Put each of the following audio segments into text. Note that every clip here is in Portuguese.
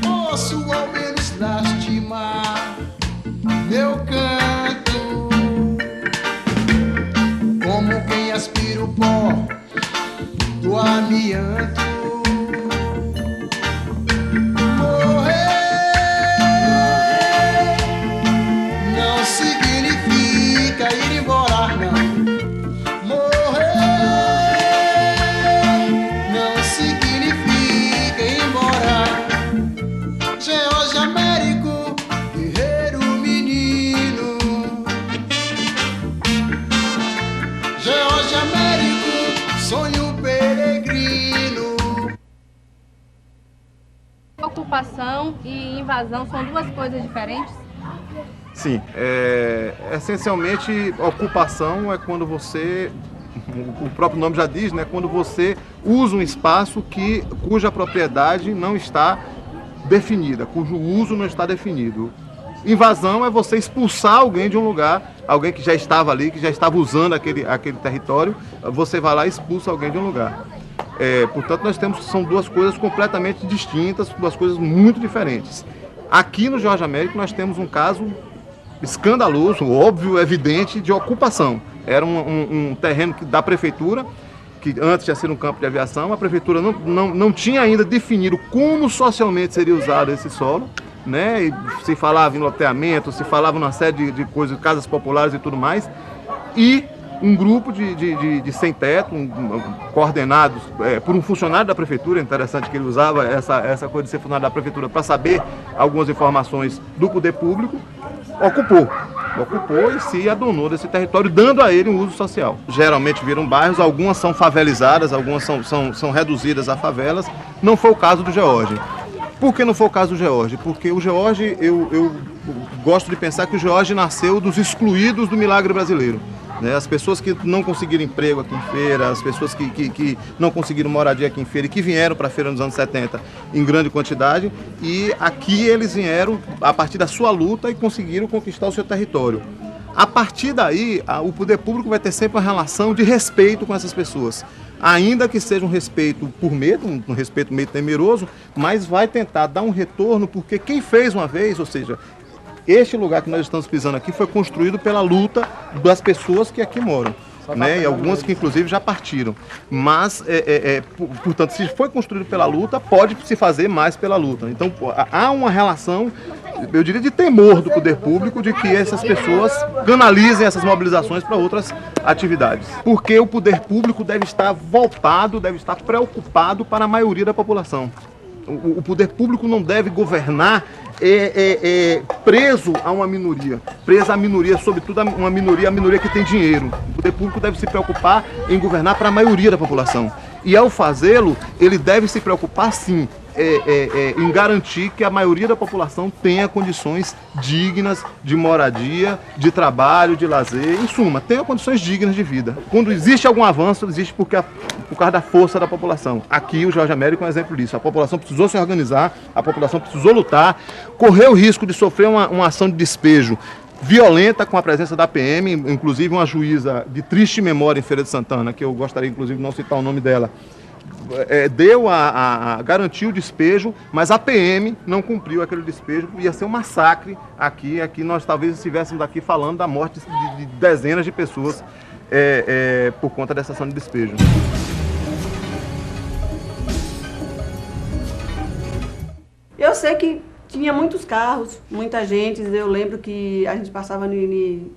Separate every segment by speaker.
Speaker 1: Posso ao menos lastimar meu canto, como quem aspira o pó do amianto. Morrer não significa ir embora, não. Morrer não significa ir embora. George Américo, guerreiro menino. George Américo, sonho peregrino.
Speaker 2: Ocupação e invasão são duas coisas diferentes?
Speaker 3: Sim, essencialmente ocupação é quando você, o próprio nome já diz, né, quando você usa um espaço cuja propriedade não está definida, cujo uso não está definido. Invasão é você expulsar alguém de um lugar, alguém que já estava ali, que já estava usando aquele território, você vai lá e expulsa alguém de um lugar. Portanto, são duas coisas completamente distintas, duas coisas muito diferentes. Aqui no George Américo nós temos um caso escandaloso, óbvio, evidente, de ocupação. Era um terreno da prefeitura, que antes tinha sido um campo de aviação, a prefeitura não tinha ainda definido como socialmente seria usado esse solo, né? E se falava em loteamento, se falava numa série de coisas, casas populares e tudo mais, e um grupo de sem-teto, coordenados por um funcionário da prefeitura. Interessante que ele usava essa coisa de ser funcionário da prefeitura para saber algumas informações do poder público, ocupou e se adonou desse território, dando a ele um uso social. Geralmente viram bairros, algumas são favelizadas, algumas são reduzidas a favelas. Não foi o caso do George. Por que não foi o caso do George? Porque o George, eu gosto de pensar que o George nasceu dos excluídos do milagre brasileiro. As pessoas que não conseguiram emprego aqui em Feira, as pessoas que não conseguiram moradia aqui em Feira e que vieram para a Feira nos anos 70 em grande quantidade, e aqui eles vieram a partir da sua luta e conseguiram conquistar o seu território. A partir daí, o poder público vai ter sempre uma relação de respeito com essas pessoas, ainda que seja um respeito por medo, um respeito meio temeroso, mas vai tentar dar um retorno, porque quem fez uma vez, ou seja, este lugar que nós estamos pisando aqui foi construído pela luta das pessoas que aqui moram, né? E algumas que inclusive já partiram. Mas, portanto, se foi construído pela luta, pode se fazer mais pela luta. Então, há uma relação, eu diria, de temor do poder público de que essas pessoas canalizem essas mobilizações para outras atividades. Porque o poder público deve estar voltado, deve estar preocupado para a maioria da população. O poder público não deve governar preso a uma minoria, presa à minoria, sobretudo a uma minoria, a minoria que tem dinheiro. O poder público deve se preocupar em governar para a maioria da população. E ao fazê-lo, ele deve se preocupar sim em garantir que a maioria da população tenha condições dignas de moradia, de trabalho, de lazer, em suma, tenha condições dignas de vida. Quando existe algum avanço, existe por causa da força da população. Aqui o George Américo é um exemplo disso. A população precisou se organizar, a população precisou lutar, correu o risco de sofrer uma ação de despejo violenta com a presença da PM, inclusive uma juíza de triste memória em Feira de Santana, que eu gostaria inclusive de não citar o nome dela, garantiu o despejo, mas a PM não cumpriu aquele despejo. Ia ser um massacre aqui nós talvez estivéssemos aqui falando da morte de dezenas de pessoas por conta dessa ação de despejo.
Speaker 4: Eu sei que tinha muitos carros, muita gente. Eu lembro que a gente passava em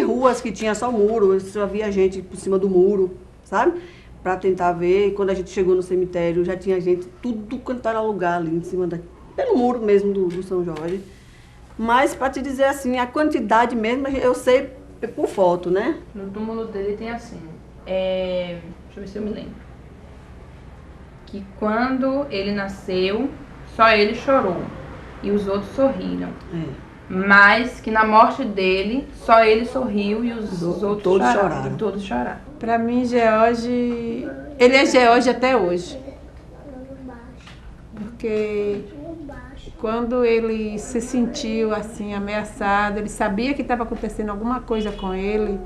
Speaker 4: ruas que tinha só muro, só via gente por cima do muro, sabe? Para tentar ver. E quando a gente chegou no cemitério, já tinha gente, tudo quanto era lugar ali em cima pelo muro mesmo do São Jorge. Mas, para te dizer assim, a quantidade mesmo, eu sei por foto, né?
Speaker 2: No túmulo dele tem assim, deixa eu ver se eu me lembro, que quando ele nasceu, só ele chorou e os outros sorriram. Mas que na morte dele, só ele sorriu e os outros todos choraram.
Speaker 5: Para mim, George, ele é George até hoje. Porque quando ele se sentiu assim ameaçado, ele sabia que estava acontecendo alguma coisa com ele,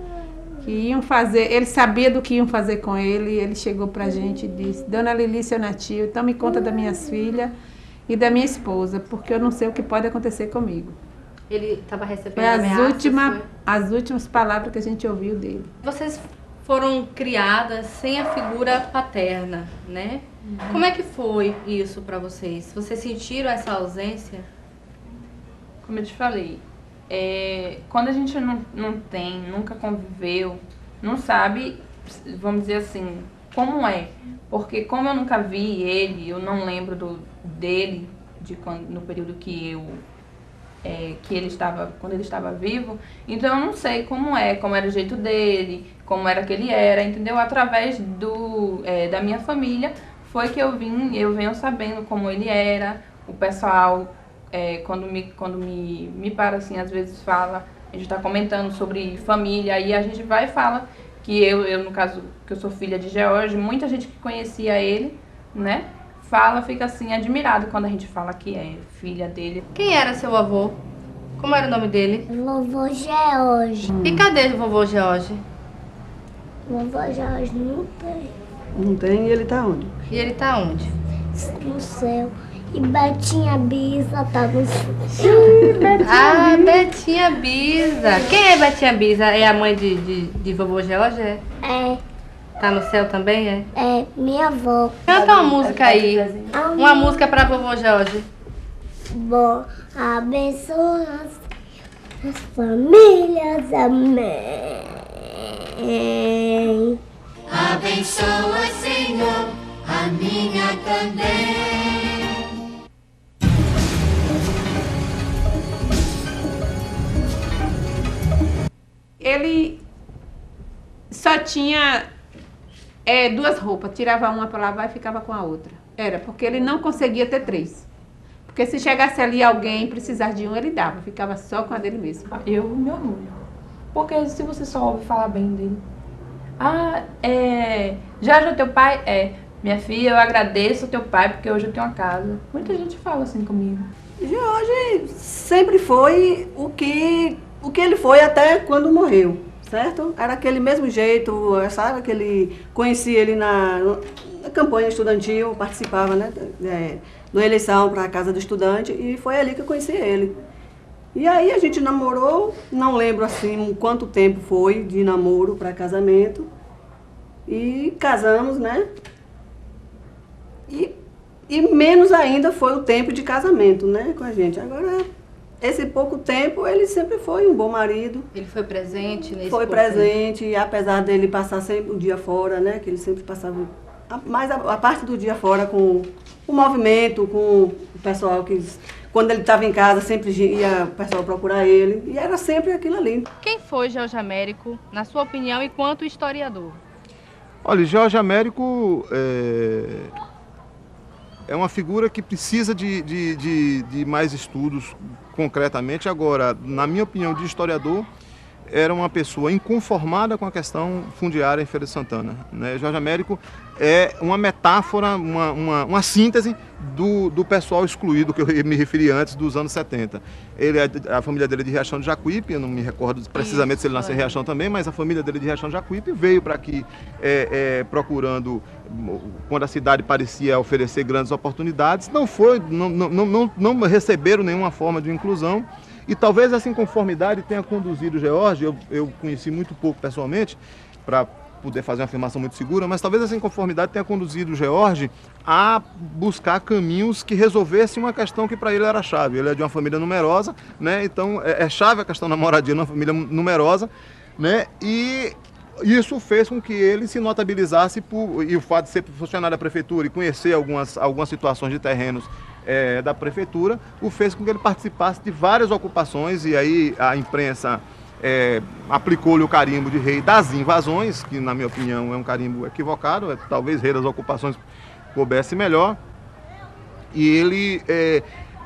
Speaker 5: que iam fazer, ele sabia do que iam fazer com ele, ele chegou pra gente e disse: Dona Lili, seu Natil, tome conta das minhas filhas e da minha esposa, porque eu não sei o que pode acontecer comigo.
Speaker 6: Ele estava recebendo
Speaker 5: Foi
Speaker 6: ameaças?
Speaker 5: as últimas palavras que a gente ouviu dele.
Speaker 6: Vocês foram criadas sem a figura paterna, né? Como é que foi isso para vocês? Vocês sentiram essa ausência?
Speaker 2: Como eu te falei, quando a gente não tem, nunca conviveu, não sabe, vamos dizer assim, como é. Porque como eu nunca vi ele, eu não lembro dele no período que ele estava, quando ele estava vivo, então eu não sei como era o jeito dele, como era que ele era, entendeu? Através da minha família foi que eu venho sabendo como ele era. O pessoal, quando me para assim, às vezes fala, a gente está comentando sobre família, aí a gente vai e fala que eu, no caso, que eu sou filha de George, muita gente que conhecia ele, né? Fica assim, admirado quando a gente fala que é filha dele.
Speaker 6: Quem era seu avô? Como era o nome dele?
Speaker 7: Vovô George.
Speaker 6: E cadê o vovô George?
Speaker 7: Vovô George não tem.
Speaker 4: Não tem, e ele tá onde?
Speaker 6: E ele tá onde?
Speaker 7: No céu. E Betinha Bisa tá no céu.
Speaker 6: Ah, Betinha Bisa. Quem é Betinha Bisa? É a mãe de vovô George?
Speaker 7: É,
Speaker 6: Tá no céu também, é?
Speaker 7: é minha avó.
Speaker 6: Canta uma música aí. Uma música pra vovô George.
Speaker 7: Vó abençoa as famílias, amém.
Speaker 8: Abençoa, Senhor, a minha também.
Speaker 5: Ele só tinha duas roupas, tirava uma para lavar e ficava com a outra. Era, porque ele não conseguia ter três. Porque se chegasse ali alguém e precisar de um, ele dava, ficava só com a dele mesmo.
Speaker 2: Eu me orgulho. Porque se você só ouve falar bem dele. Já teu pai? Minha filha, eu agradeço ao teu pai porque hoje eu tenho uma casa. Muita gente fala assim comigo.
Speaker 4: George sempre foi o que ele foi até quando morreu, certo? Era aquele mesmo jeito, sabe? Conheci ele na campanha estudantil, participava, né? Da eleição para a Casa do Estudante, e foi ali que eu conheci ele. E aí a gente namorou, não lembro assim quanto tempo foi de namoro para casamento, e casamos, né? E menos ainda foi o tempo de casamento, né, com a gente. Agora, esse pouco tempo, ele sempre foi um bom marido.
Speaker 6: Ele foi presente nesse
Speaker 4: Foi
Speaker 6: processo?
Speaker 4: presente, apesar dele passar sempre o dia fora, né, que ele sempre passava mais a parte do dia fora com o movimento, com o pessoal que, quando ele estava em casa, sempre ia o pessoal procurar ele. E era sempre aquilo ali.
Speaker 6: Quem foi George Américo, na sua opinião, enquanto historiador?
Speaker 3: Olha, George Américo é uma figura que precisa de mais estudos concretamente. Agora, na minha opinião de historiador, era uma pessoa inconformada com a questão fundiária em Feira de Santana, né? George Américo é uma metáfora, uma síntese do pessoal excluído que eu me referi antes, dos anos 70. A família dele é de Riachão de Jacuípe, eu não me recordo precisamente se ele nasceu em Riachão também, mas a família dele é de Riachão de Jacuípe veio para aqui procurando, quando a cidade parecia oferecer grandes oportunidades, não receberam nenhuma forma de inclusão. E talvez essa inconformidade tenha conduzido o George, eu conheci muito pouco pessoalmente, para poder fazer uma afirmação muito segura, mas talvez essa inconformidade tenha conduzido o George a buscar caminhos que resolvessem uma questão que para ele era chave. Ele é de uma família numerosa, né? Então é chave a questão da moradia numa família numerosa, né? E isso fez com que ele se notabilizasse e o fato de ser funcionário da prefeitura e conhecer algumas situações de terrenos da prefeitura, o fez com que ele participasse de várias ocupações, e aí a imprensa aplicou-lhe o carimbo de rei das invasões, que na minha opinião é um carimbo equivocado, talvez rei das ocupações coubesse melhor, e ele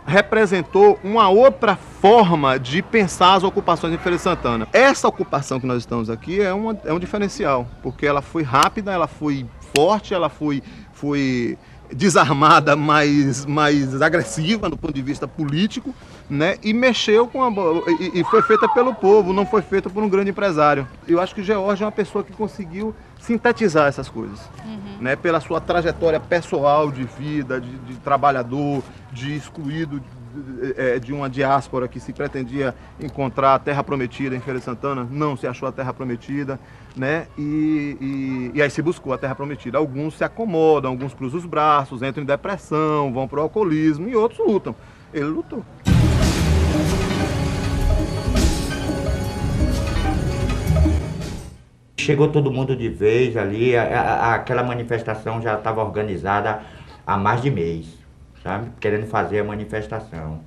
Speaker 3: representou uma outra forma de pensar as ocupações em Feira de Santana. Essa ocupação que nós estamos aqui é um diferencial, porque ela foi rápida, ela foi forte, ela foi desarmada, mais agressiva do ponto de vista político, né? E mexeu e foi feita pelo povo, não foi feita por um grande empresário. Eu acho que o George é uma pessoa que conseguiu sintetizar essas coisas. Né, pela sua trajetória pessoal de vida, de trabalhador, de excluído de uma diáspora que se pretendia encontrar a terra prometida em Feira de Santana, não se achou a terra prometida, né? E aí se buscou a terra prometida. Alguns se acomodam, alguns cruzam os braços, entram em depressão, vão para o alcoolismo e outros lutam. Ele lutou.
Speaker 9: Chegou todo mundo de vez ali, aquela manifestação já estava organizada há mais de mês, sabe? Querendo fazer a manifestação.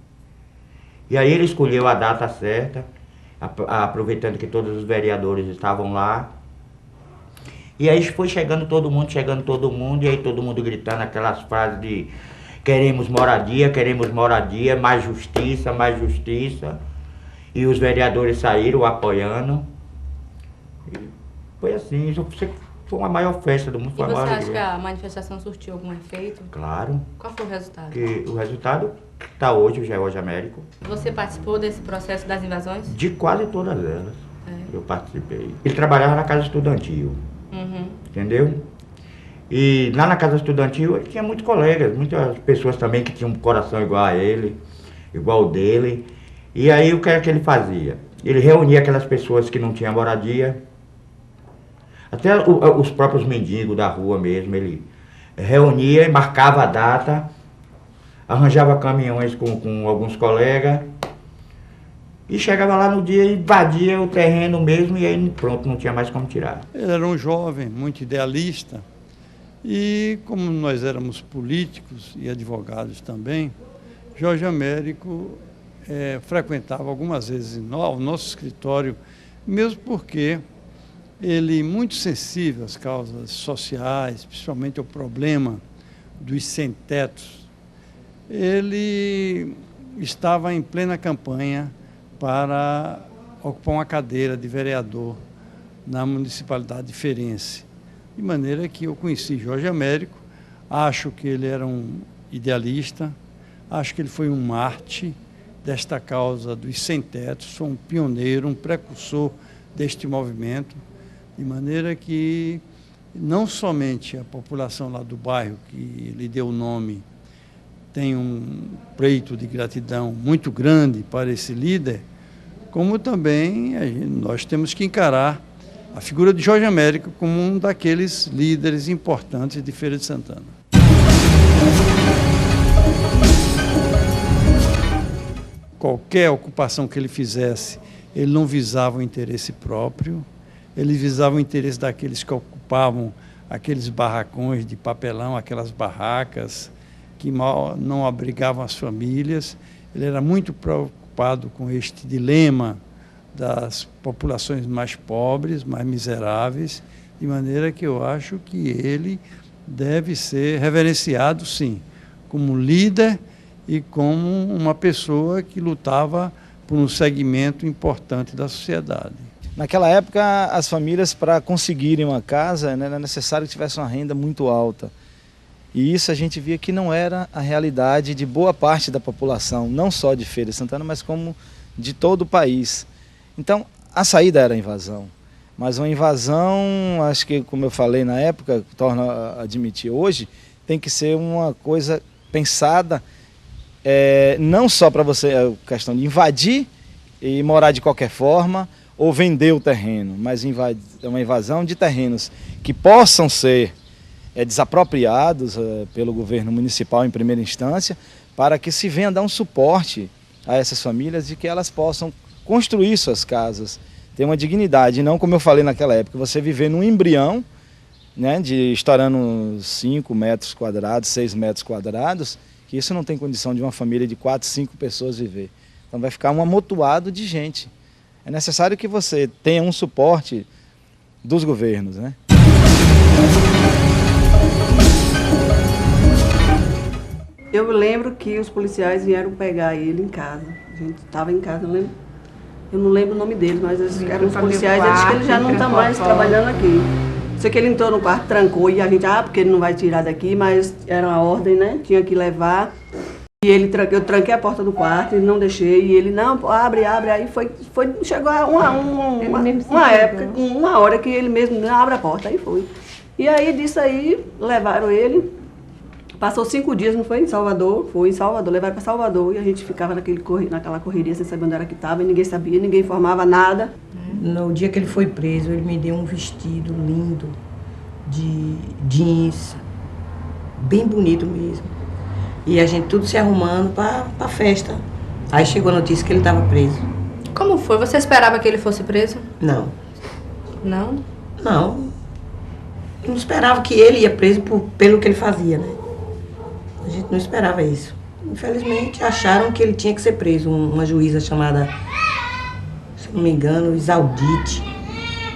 Speaker 9: E aí ele escolheu a data certa, aproveitando que todos os vereadores estavam lá. E aí foi chegando todo mundo, e aí todo mundo gritando aquelas frases de queremos moradia, mais justiça, mais justiça. E os vereadores saíram apoiando. Foi assim, isso foi uma maior festa do mundo.
Speaker 6: E você acha que a manifestação surtiu algum efeito?
Speaker 9: Claro.
Speaker 6: Qual foi o resultado?
Speaker 9: Que o resultado está hoje, o Geórgio Américo.
Speaker 6: Você participou desse processo das invasões?
Speaker 9: De quase todas elas, eu participei. Ele trabalhava na casa estudantil, entendeu? E lá na casa estudantil ele tinha muitos colegas, muitas pessoas também que tinham um coração igual a ele, igual o dele. E aí o que era que ele fazia? Ele reunia aquelas pessoas que não tinham moradia, até os próprios mendigos da rua mesmo, ele reunia e marcava a data, arranjava caminhões com alguns colegas e chegava lá no dia e invadia o terreno mesmo e aí pronto, não tinha mais como tirar.
Speaker 10: Ele era um jovem muito idealista e como nós éramos políticos e advogados também, Jorge Américo frequentava algumas vezes o nosso escritório, mesmo porque ele, muito sensível às causas sociais, principalmente ao problema dos sem-tetos, ele estava em plena campanha para ocupar uma cadeira de vereador na municipalidade de Feirense. De maneira que eu conheci Jorge Américo, acho que ele era um idealista, acho que ele foi um mártir desta causa dos sem-tetos, foi um pioneiro, um precursor deste movimento, de maneira que não somente a população lá do bairro, que lhe deu o nome, tem um pleito de gratidão muito grande para esse líder, como também nós temos que encarar a figura de Jorge Américo como um daqueles líderes importantes de Feira de Santana. Qualquer ocupação que ele fizesse, ele não visava o interesse próprio, ele visava o interesse daqueles que ocupavam aqueles barracões de papelão, aquelas barracas que mal não abrigavam as famílias. Ele era muito preocupado com este dilema das populações mais pobres, mais miseráveis, de maneira que eu acho que ele deve ser reverenciado, sim, como líder e como uma pessoa que lutava por um segmento importante da sociedade.
Speaker 11: Naquela época, as famílias, para conseguirem uma casa, né, era necessário que tivesse uma renda muito alta. E isso a gente via que não era a realidade de boa parte da população, não só de Feira de Santana, mas como de todo o país. Então, a saída era a invasão. Mas uma invasão, acho que, como eu falei na época, torno a admitir hoje, tem que ser uma coisa pensada, não só para você, a questão de invadir e morar de qualquer forma, ou vender o terreno, mas uma invasão de terrenos que possam ser desapropriados pelo governo municipal em primeira instância, para que se venha dar um suporte a essas famílias e que elas possam construir suas casas, ter uma dignidade, e não, como eu falei naquela época, você viver num embrião, né, de estourando 5 metros quadrados, 6 metros quadrados, que isso não tem condição de uma família de 4, 5 pessoas viver. Então vai ficar um amontoado de gente. É necessário que você tenha um suporte dos governos, né?
Speaker 4: Eu lembro que os policiais vieram pegar ele em casa. A gente estava em casa, eu não lembro o nome deles, mas eles eram os policiais, eles disseram que ele já não está mais trabalhando aqui. Sei que ele entrou no quarto, trancou e a gente, porque ele não vai tirar daqui, mas era uma ordem, né? Tinha que levar. E eu tranquei a porta do quarto e não deixei. E ele, não, abre. Aí chegou uma época, uma hora que ele mesmo, não, abre a porta. Aí foi. E aí, disso aí, levaram ele. Passou 5 dias, não foi em Salvador? Foi em Salvador, levaram para Salvador. E a gente ficava naquela correria sem saber onde era que estava. E ninguém sabia, ninguém informava nada.
Speaker 12: No dia que ele foi preso, ele me deu um vestido lindo de jeans, bem bonito mesmo. E a gente tudo se arrumando pra festa. Aí chegou a notícia que ele estava preso.
Speaker 6: Como foi? Você esperava que ele fosse preso?
Speaker 12: Não.
Speaker 6: Não?
Speaker 12: Não. Eu não esperava que ele ia preso pelo que ele fazia, né? A gente não esperava isso. Infelizmente, acharam que ele tinha que ser preso. Uma juíza chamada, se não me engano, Isaldite.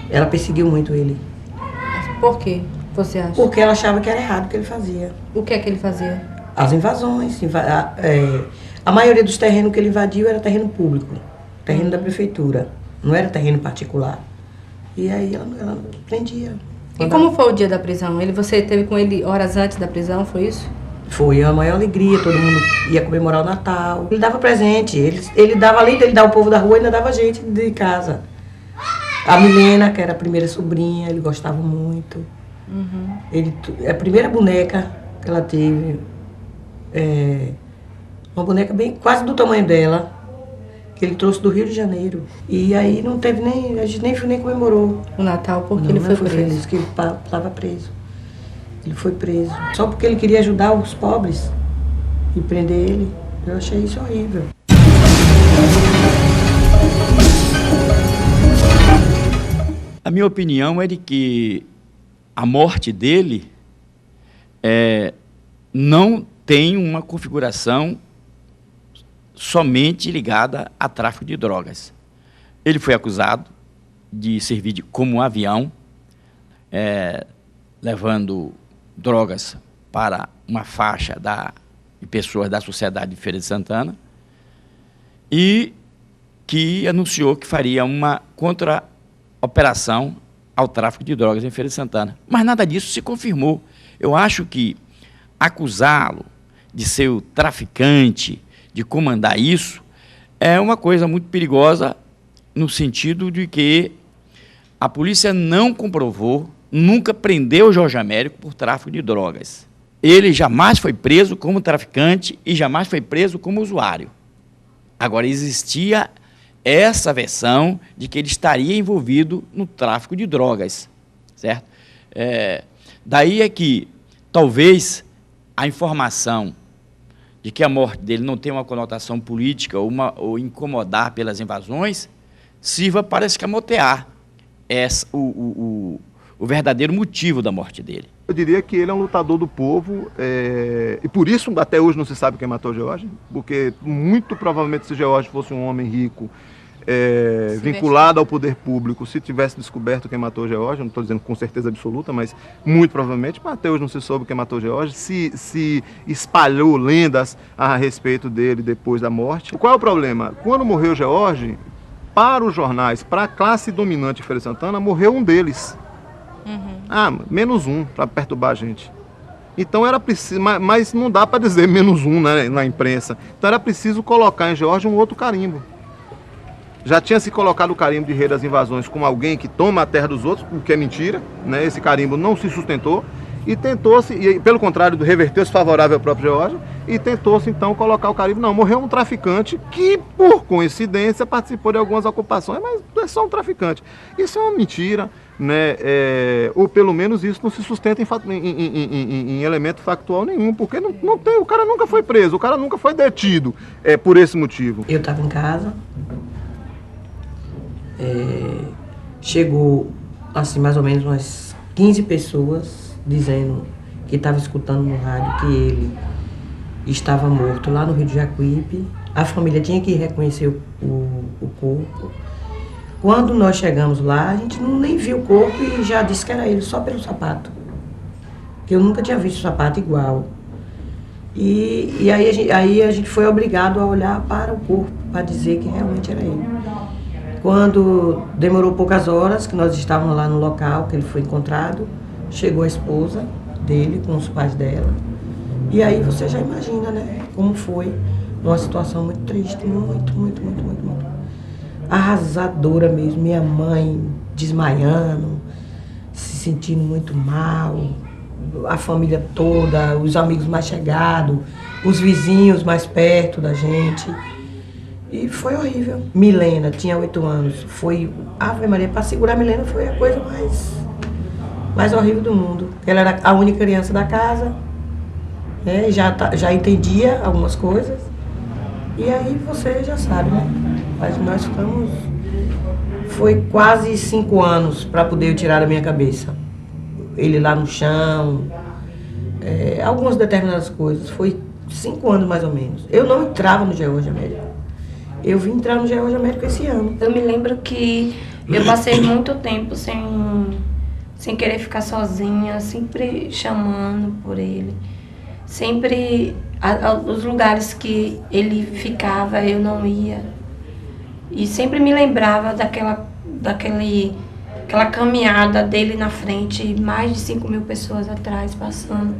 Speaker 12: Ela perseguiu muito ele.
Speaker 6: Mas por quê, você acha?
Speaker 12: Porque ela achava que era errado o que ele fazia.
Speaker 6: O que é que ele fazia?
Speaker 12: As invasões. A maioria dos terrenos que ele invadiu era terreno público. Terreno da prefeitura. Não era terreno particular. E aí ela prendia.
Speaker 6: E como foi o dia da prisão? Você esteve com ele horas antes da prisão, foi isso?
Speaker 12: Foi a maior alegria, todo mundo ia comemorar o Natal. Ele dava presente, ele dava, além dele dar o povo da rua, ainda dava gente de casa. A Milena, que era a primeira sobrinha, ele gostava muito. A primeira boneca que ela teve, uma boneca quase do tamanho dela, que ele trouxe do Rio de Janeiro. E aí não teve a gente nem comemorou
Speaker 6: o Natal, porque ele foi preso.
Speaker 12: Feliz, que ele estava preso. Ele foi preso. Só porque ele queria ajudar os pobres e prender ele. Eu achei isso horrível.
Speaker 13: A minha opinião é de que a morte dele não tem uma configuração somente ligada a tráfico de drogas. Ele foi acusado de servir como um avião, levando drogas para uma faixa de pessoas da sociedade de Feira de Santana, e que anunciou que faria uma contra-operação ao tráfico de drogas em Feira de Santana. Mas nada disso se confirmou. Eu acho que acusá-lo de ser o traficante, de comandar isso, é uma coisa muito perigosa, no sentido de que a polícia não comprovou, nunca prendeu o Jorge Américo por tráfico de drogas. Ele jamais foi preso como traficante e jamais foi preso como usuário. Agora, existia essa versão de que ele estaria envolvido no tráfico de drogas, certo? Daí é que, talvez, a informação de que a morte dele não tem uma conotação política ou incomodar pelas invasões, sirva para escamotear o verdadeiro motivo da morte dele.
Speaker 3: Eu diria que ele é um lutador do povo, e por isso até hoje não se sabe quem matou George, porque muito provavelmente se George fosse um homem rico, vinculado ao poder público, se tivesse descoberto quem matou George, não estou dizendo com certeza absoluta, mas muito provavelmente, até hoje não se soube quem matou George, se espalhou lendas a respeito dele depois da morte. Qual é o problema? Quando morreu George, para os jornais, para a classe dominante de Feira de Santana, morreu um deles. Menos um, para perturbar a gente. Então era preciso, mas não dá para dizer menos um, né, na imprensa. Então era preciso colocar em George um outro carimbo. Já tinha se colocado o carimbo de rei das invasões como alguém que toma a terra dos outros, o que é mentira, né? Esse carimbo não se sustentou. E tentou-se, pelo contrário, reverteu-se favorável ao próprio George, e tentou-se então colocar o carimbo. Não, morreu um traficante que, por coincidência, participou de algumas ocupações, mas é só um traficante. Isso é uma mentira, né? Ou pelo menos isso não se sustenta em elemento factual nenhum, porque não tem, o cara nunca foi preso, o cara nunca foi detido por esse motivo.
Speaker 12: Eu estava em casa, chegou assim mais ou menos umas 15 pessoas dizendo que estava escutando no rádio que ele estava morto lá no Rio de Jacuípe. A família tinha que reconhecer o corpo. Quando nós chegamos lá, a gente nem viu o corpo e já disse que era ele só pelo sapato. Que eu nunca tinha visto sapato igual. E aí a gente foi obrigado a olhar para o corpo, para dizer que realmente era ele. Quando demorou poucas horas, que nós estávamos lá no local que ele foi encontrado, chegou a esposa dele com os pais dela E aí você já imagina, né, como foi uma situação muito triste, muito arrasadora mesmo. Minha mãe desmaiando, se sentindo muito mal, a família toda, os amigos mais chegados, os vizinhos mais perto da gente. E foi horrível. Milena tinha 8 anos. Foi, Ave Maria, para segurar a Milena foi a coisa mais horrível do mundo. Ela era a única criança da casa, né? Já entendia algumas coisas. E aí você já sabe, né? Mas nós ficamos... Foi quase 5 anos para poder eu tirar da minha cabeça. Ele lá no chão, algumas determinadas coisas. Foi 5 anos mais ou menos. Eu não entrava no George Américo. Eu vim entrar no George Américo esse ano.
Speaker 7: Eu me lembro que eu passei muito tempo sem querer ficar sozinha, sempre chamando por ele. Sempre, os lugares que ele ficava, eu não ia. E sempre me lembrava daquela caminhada dele na frente, mais de 5.000 pessoas atrás, passando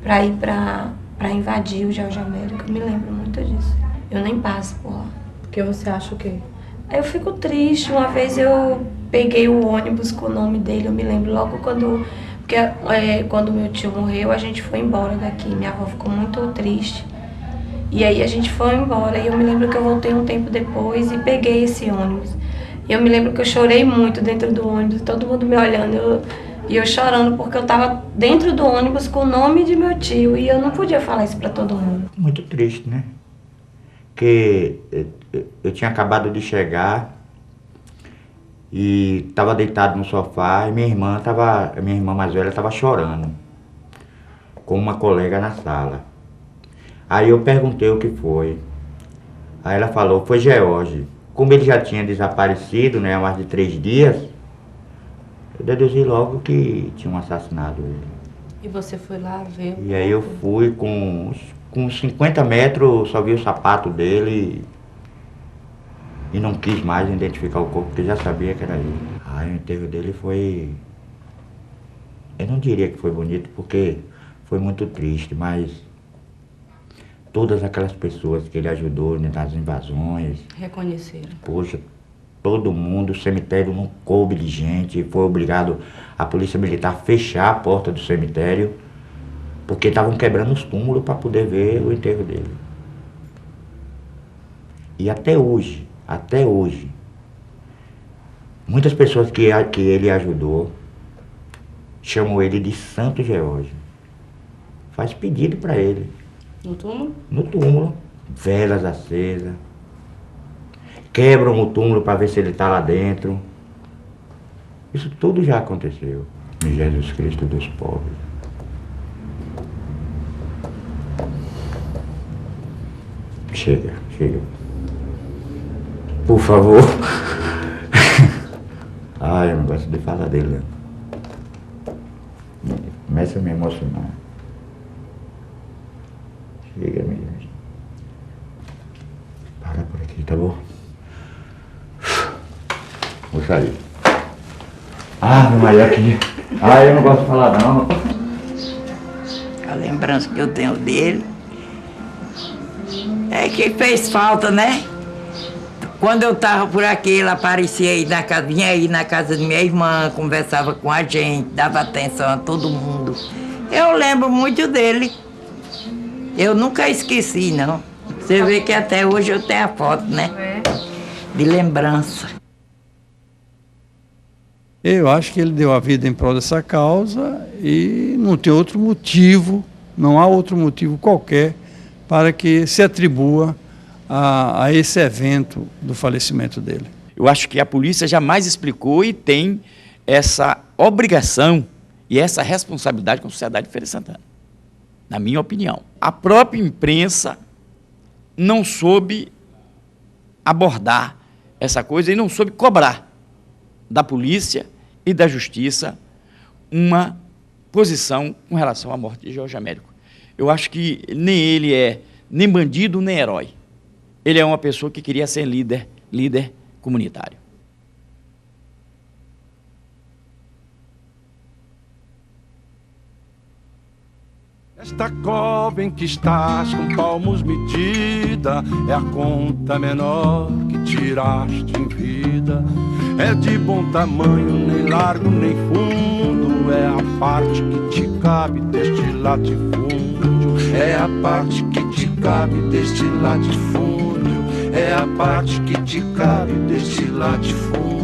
Speaker 7: para ir para invadir o George Américo. Eu me lembro muito disso. Eu nem passo por lá.
Speaker 6: Porque você acha o quê?
Speaker 7: Eu fico triste. Uma vez eu peguei o ônibus com o nome dele, eu me lembro logo quando... Porque quando meu tio morreu, a gente foi embora daqui. Minha avó ficou muito triste. E aí a gente foi embora. E eu me lembro que eu voltei um tempo depois e peguei esse ônibus. E eu me lembro que eu chorei muito dentro do ônibus, todo mundo me olhando. E eu chorando porque eu estava dentro do ônibus com o nome de meu tio. E eu não podia falar isso para todo mundo.
Speaker 9: Muito triste, né? Porque eu tinha acabado de chegar e estava deitado no sofá e minha irmã mais velha estava chorando com uma colega na sala. Aí eu perguntei o que foi. Aí ela falou, foi George. Como ele já tinha desaparecido, né, há mais de 3 dias, eu deduzi logo que tinham assassinado ele.
Speaker 6: E você foi lá ver?
Speaker 9: E aí eu fui com 50 metros, só vi o sapato dele e não quis mais identificar o corpo, porque já sabia que era ele. Aí o enterro dele foi... Eu não diria que foi bonito, porque foi muito triste, mas todas aquelas pessoas que ele ajudou, né, nas invasões...
Speaker 6: Reconheceram.
Speaker 9: Poxa, todo mundo, o cemitério não coube de gente, foi obrigado a polícia militar a fechar a porta do cemitério, porque estavam quebrando os túmulos para poder ver o enterro dele. E até hoje, muitas pessoas que ele ajudou chamam ele de Santo George. Faz pedido para ele.
Speaker 6: No túmulo?
Speaker 9: No túmulo. Velas acesas. Quebram o túmulo para ver se ele está lá dentro. Isso tudo já aconteceu. Em Jesus Cristo dos pobres. Chega. Por favor. Ai, eu não gosto de falar dele. Começa a me emocionar. Chega, minha gente. Para por aqui, tá bom? Vou sair. Maria, aqui. Eu não gosto de falar não.
Speaker 14: A lembrança que eu tenho dele é que fez falta, né? Quando eu estava por aqui, ele aparecia aí na casa, vinha aí na casa de minha irmã, conversava com a gente, dava atenção a todo mundo. Eu lembro muito dele. Eu nunca esqueci, não. Você vê que até hoje eu tenho a foto, né? De lembrança.
Speaker 10: Eu acho que ele deu a vida em prol dessa causa e não tem outro motivo, não há outro motivo qualquer para que se atribua a esse evento do falecimento dele.
Speaker 13: Eu acho que a polícia jamais explicou e tem essa obrigação e essa responsabilidade com a sociedade de Feira de Santana, na minha opinião. A própria imprensa não soube abordar essa coisa e não soube cobrar da polícia e da justiça uma posição com relação à morte de George Américo. Eu acho que nem ele é nem bandido, nem herói. Ele é uma pessoa que queria ser líder comunitário.
Speaker 15: Esta cova em que estás com palmos medida é a conta menor que tiraste em vida. É de bom tamanho, nem largo nem fundo, é a parte que te cabe deste latifúndio. É a parte que te cabe deste latifúndio. É a parte que te cabe deste latifúndio.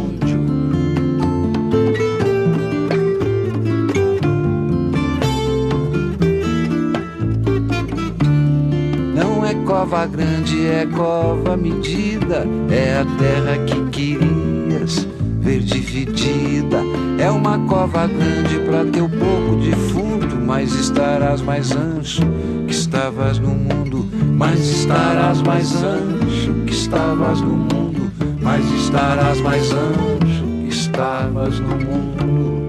Speaker 16: Cova grande é cova medida, é a terra que querias ver dividida. É uma cova grande pra teu pouco defunto, mas estarás mais ancho que estavas no mundo. Mas estarás mais ancho que estavas no mundo. Mas estarás mais ancho que estavas no mundo.